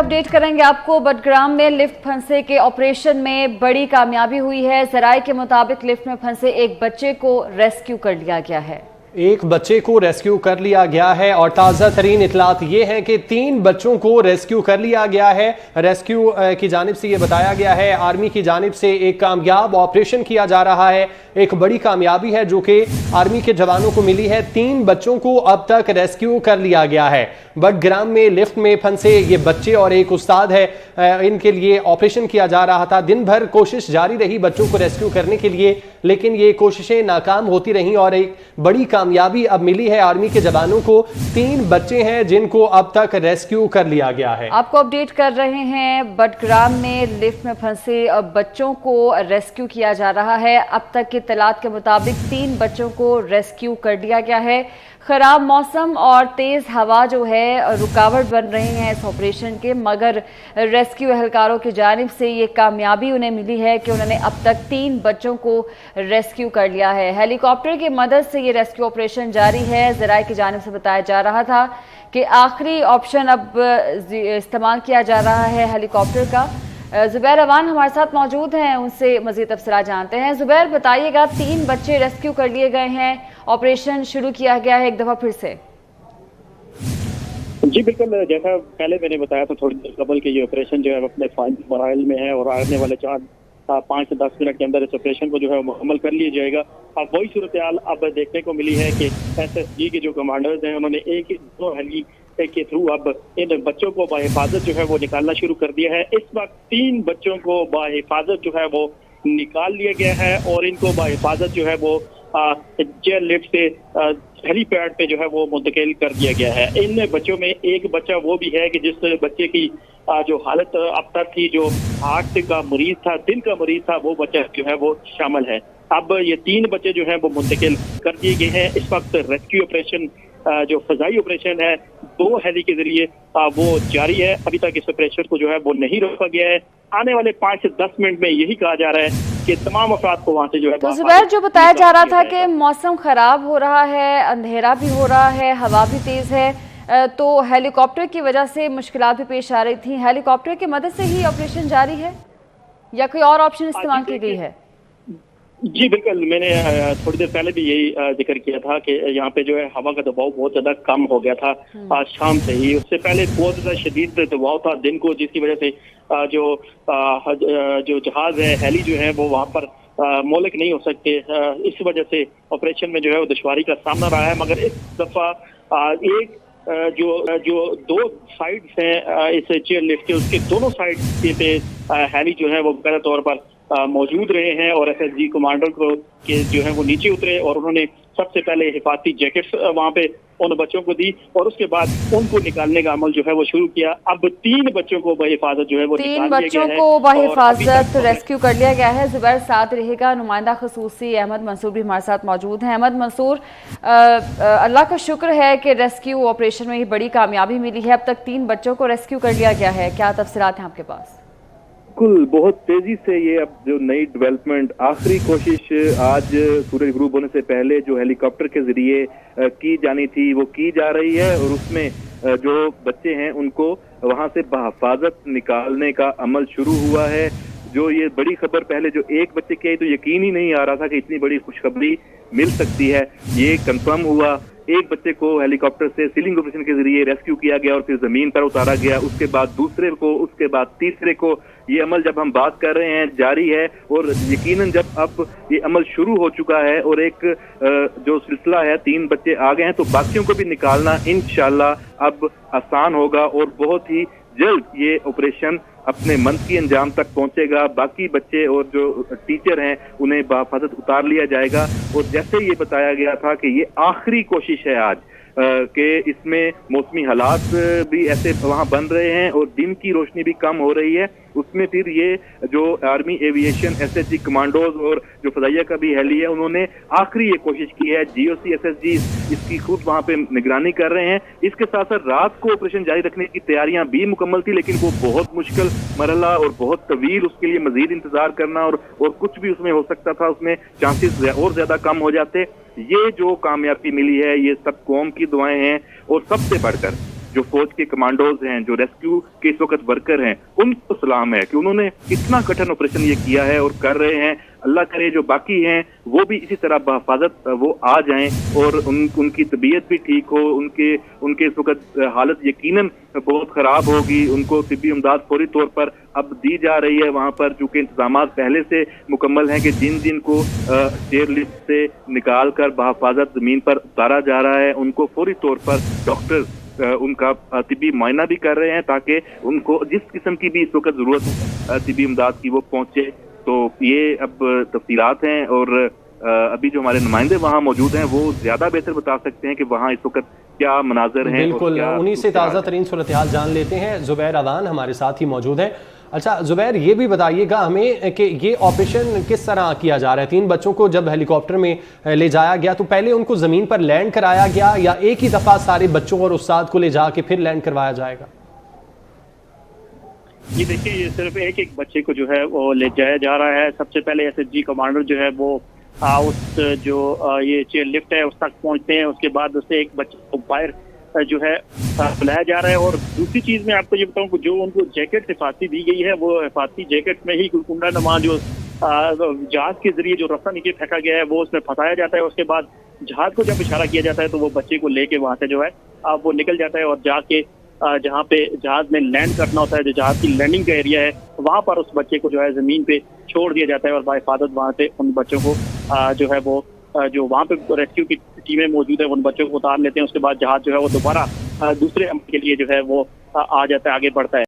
Update करेंगे आपको। बडग्राम में लिफ्ट फंसे के ऑपरेशन में बड़ी कामयाबी हुई है। जराये के मुताबिक लिफ्ट में फंसे एक बच्चे को रेस्क्यू कर लिया गया है। एक बच्चे को रेस्क्यू कर लिया गया है और ताज़ा तरीन इतलात ये है कि 3 बच्चों को रेस्क्यू कर लिया गया है। रेस्क्यू की जानिब से ये बताया गया है, आर्मी की जानिब से एक कामयाब ऑपरेशन किया जा रहा है। एक बड़ी कामयाबी है जो कि आर्मी के जवानों को मिली है। 3 बच्चों को अब तक रेस्क्यू कर लिया गया है। बडग्राम में लिफ्ट में फंसे ये बच्चे और एक उस्ताद है, इनके लिए ऑपरेशन किया जा रहा था। दिन भर कोशिश जारी रही बच्चों को रेस्क्यू करने के लिए, लेकिन ये कोशिशें नाकाम होती रहीं और एक बड़ी कामयाबी अब मिली है आर्मी के जवानों को। 3 बच्चे हैं जिनको अब तक रेस्क्यू कर लिया गया है। आपको अपडेट कर रहे हैं, बडग्राम में लिफ्ट में फंसे बच्चों को रेस्क्यू किया जा रहा है। अब तक की इत्तलात के मुताबिक 3 बच्चों को रेस्क्यू कर लिया गया है। खराब मौसम और तेज हवा जो है रुकावट बन रही हैं इस ऑपरेशन के, मगर रेस्क्यू एहलकारों की जानिब से ये कामयाबी उन्हें मिली है कि उन्होंने अब तक 3 बच्चों को रेस्क्यू कर लिया है। हेलीकॉप्टर की मदद से ये रेस्क्यू ऑपरेशन जारी है। ज़राए की जानिब से बताया जा रहा था कि आखिरी ऑप्शन अब इस्तेमाल किया जा रहा है हेलीकॉप्टर का। जुबैर अवान हमारे साथ मौजूद हैं, उनसे मज़ीद तफसीलात जानते हैं। जुबैर, बताइएगा, 3 बच्चे रेस्क्यू कर लिए गए हैं, ऑपरेशन शुरू किया गया है एक दफ़ा फिर से। जी बिल्कुल, जैसा पहले मैंने बताया था थोड़ी देर कबल कि ये ऑपरेशन जो है अपने फाइनल मराइल में है और आने वाले 5 से 10 मिनट के अंदर इस ऑपरेशन को जो है मुकम्मल कर लिया जाएगा। अब वही सूरत हाल अब देखने को मिली है कि SSG के जो कमांडर्स हैं उन्होंने एक 2 हेली के थ्रू अब इन बच्चों को बाहिफाजत जो है वो निकालना शुरू कर दिया है। इस वक्त 3 बच्चों को बाहिफाजत जो है वो निकाल लिया गया है और इनको बाहिफाजत जो है वो चेयर लिफ्ट से हेलीपैड पे जो है वो मुंतकिल कर दिया गया है। इन बच्चों में एक बच्चा वो भी है कि जिस बच्चे की जो हालत अब तक थी, जो हार्ट का मरीज था, दिल का मरीज था, वो बच्चा जो है वो शामिल है। अब ये 3 बच्चे जो है वो मुंतकिल कर दिए गए हैं। इस वक्त रेस्क्यू ऑपरेशन जो फजाई ऑपरेशन है 2 हेली के जरिए वो जारी है। अभी तक इस ऑपरेशन को जो है वो नहीं रोका गया है। आने वाले 5 से 10 मिनट में यही कहा जा रहा है कि तमाम अफराद को वहाँ से जो है। तो जुबैर, जो बताया जा रहा था कि मौसम खराब हो रहा है, अंधेरा भी हो रहा है, हवा भी तेज है, तो हेलीकॉप्टर की वजह से मुश्किलात भी पेश आ रही थी। हेलीकॉप्टर की मदद से ही ऑपरेशन जारी है या कोई और ऑप्शन इस्तेमाल की गई है? जी बिल्कुल, मैंने थोड़ी देर पहले भी यही जिक्र किया था कि यहाँ पे जो है हवा का दबाव बहुत ज्यादा कम हो गया था आज शाम से ही। उससे पहले बहुत ज्यादा शदीद दबाव था दिन को, जिसकी वजह से जो जहाज है, हेली जो है वो वहाँ पर मोलिक नहीं हो सकते। इस वजह से ऑपरेशन में जो है वो दुश्वारी का सामना रहा है। मगर इस दफा एक जो 2 साइड्स हैं इस चेयर लिफ्ट के, उसके दोनों साइड पे हेली जो है वो बकायदा तौर पर मौजूद रहे हैं और SSG कमांडर को के जो है वो नीचे उतरे और उन्होंने सबसे पहले हिफाजती जैकेट्स वहाँ पे उन बच्चों को दी और उसके बाद उनको निकालने का अमल जो है वो शुरू किया। अब 3 बच्चों को बहिफाजत जो है वो 3 बच्चों को बहिफाजत रेस्क्यू कर लिया गया है। जुबैर साथ रहेगा, नुमाइंदा खसूसी अहमद मंसूर भी हमारे साथ मौजूद हैं। अहमद मंसूर, अल्लाह का शुक्र है कि रेस्क्यू ऑपरेशन में ही बड़ी कामयाबी मिली है। अब तक 3 बच्चों को रेस्क्यू कर लिया गया है, क्या तफसीलात हैं आपके पास? बिल्कुल, बहुत तेजी से ये अब जो नई डेवलपमेंट, आखिरी कोशिश आज सूरज ग्रुप होने से पहले जो हेलीकॉप्टर के जरिए की जानी थी वो की जा रही है और उसमें जो बच्चे हैं उनको वहां से बहिफाजत निकालने का अमल शुरू हुआ है। जो ये बड़ी खबर पहले जो एक बच्चे की आई तो यकीन ही नहीं आ रहा था कि इतनी बड़ी खुशखबरी मिल सकती है। ये कंफर्म हुआ। एक बच्चे को हेलीकॉप्टर से सीलिंग ऑपरेशन के जरिए रेस्क्यू किया गया और फिर जमीन पर उतारा गया। उसके बाद दूसरे को, उसके बाद तीसरे को। ये अमल जब हम बात कर रहे हैं जारी है और यकीनन जब अब ये अमल शुरू हो चुका है और एक जो सिलसिला है 3 बच्चे आ गए हैं तो बाकियों को भी निकालना इंशाल्लाह अब आसान होगा और बहुत ही जल्द ये ऑपरेशन अपने मंतकी अंजाम तक पहुंचेगा। बाकी बच्चे और जो टीचर हैं उन्हें बहिफाजत उतार लिया जाएगा और जैसे ये बताया गया था कि ये आखिरी कोशिश है आज कि इसमें मौसमी हालात भी ऐसे वहाँ बन रहे हैं और दिन की रोशनी भी कम हो रही है। उसमें फिर ये जो आर्मी एविएशन SSG कमांडोज और जो फजाइया का भी हेली है उन्होंने आखिरी ये कोशिश की है। GOC SSG इसकी खुद वहाँ पे निगरानी कर रहे हैं। इसके साथ साथ रात को ऑपरेशन जारी रखने की तैयारियां भी मुकम्मल थी, लेकिन वो बहुत मुश्किल मरहला और बहुत तवील, उसके लिए मजीद इंतजार करना और कुछ भी उसमें हो सकता था, उसमें चांसेस और ज्यादा कम हो जाते। ये जो कामयाबी मिली है ये सब कौम की दुआएं हैं और सबसे बढ़कर जो फौज के कमांडोज हैं, जो रेस्क्यू के इस वक्त वर्कर हैं, उनको सलाम है कि उन्होंने इतना कठिन ऑपरेशन ये किया है और कर रहे हैं। अल्लाह करे जो बाकी हैं वो भी इसी तरह बहफाजत वो आ जाएं और उनकी तबीयत भी ठीक हो। उनके इस वक्त हालत यकीनन बहुत ख़राब होगी। उनको तिब्बी इमदाद फौरी तौर पर अब दी जा रही है वहाँ पर, चूँकि इंतजामात पहले से मुकम्मल हैं कि जिन को चेयर लिफ्ट से निकाल कर बहफाजत ज़मीन पर उतारा जा रहा है, उनको फौरी तौर पर डॉक्टर उनका तिब्बी मुआयना भी कर रहे हैं ताकि उनको जिस किस्म की भी इस वक्त ज़रूरत तिब्बी इमदाद की वो पहुँचे। तो ये अब तफसीलात हैं और अभी जो हमारे नुमाइंदे वहाँ मौजूद हैं वो ज़्यादा बेहतर बता सकते हैं कि वहाँ इस वक्त क्या मनाजर हैं। बिल्कुल, उन्हीं से ताज़ा तरीन सूरत हाल जान लेते हैं। ज़ुबैर अदान हमारे साथ ही मौजूद हैं। अच्छा ज़ुबैर, ये भी बताइएगा हमें कि ये ऑपरेशन किस तरह किया जा रहा है? 3 बच्चों को जब हेलीकॉप्टर में ले जाया गया तो पहले उनको ज़मीन पर लैंड कराया गया या एक ही दफ़ा सारे बच्चों और उस्ताद को ले जाके फिर लैंड करवाया जाएगा? ये देखिए, ये सिर्फ एक बच्चे को जो है वो ले जाया जा रहा है। सबसे पहले एसएसजी कमांडर जो है वो उस जो ये चेयर लिफ्ट है उस तक पहुंचते हैं। उसके बाद उससे एक बच्चे को बाहर जो है बुलाया जा रहा है। और दूसरी चीज मैं आपको ये बताऊं कि जो उनको जैकेट हिफाजती दी गई है वो हिफाजती जैकेट में ही कुंडा नमा जो जहाज के जरिए जो रास्ता नीचे फेंका गया है वो उसमें फंसाया जाता है। उसके बाद जहाज को जब इशारा किया जाता है तो वो बच्चे को लेके वहां से जो है वो निकल जाता है और जाके जहाँ पे जहाज में लैंड करना होता है, जो जहाज की लैंडिंग का एरिया है, वहाँ पर उस बच्चे को जो है जमीन पे छोड़ दिया जाता है और बाहिफाजत वहाँ से उन बच्चों को जो है वो जो वहाँ पे रेस्क्यू की टीमें मौजूद है उन बच्चों को उतार लेते हैं। उसके बाद जहाज जो है वो दोबारा दूसरे अमल के लिए जो है वो आ जाता है, आगे बढ़ता है।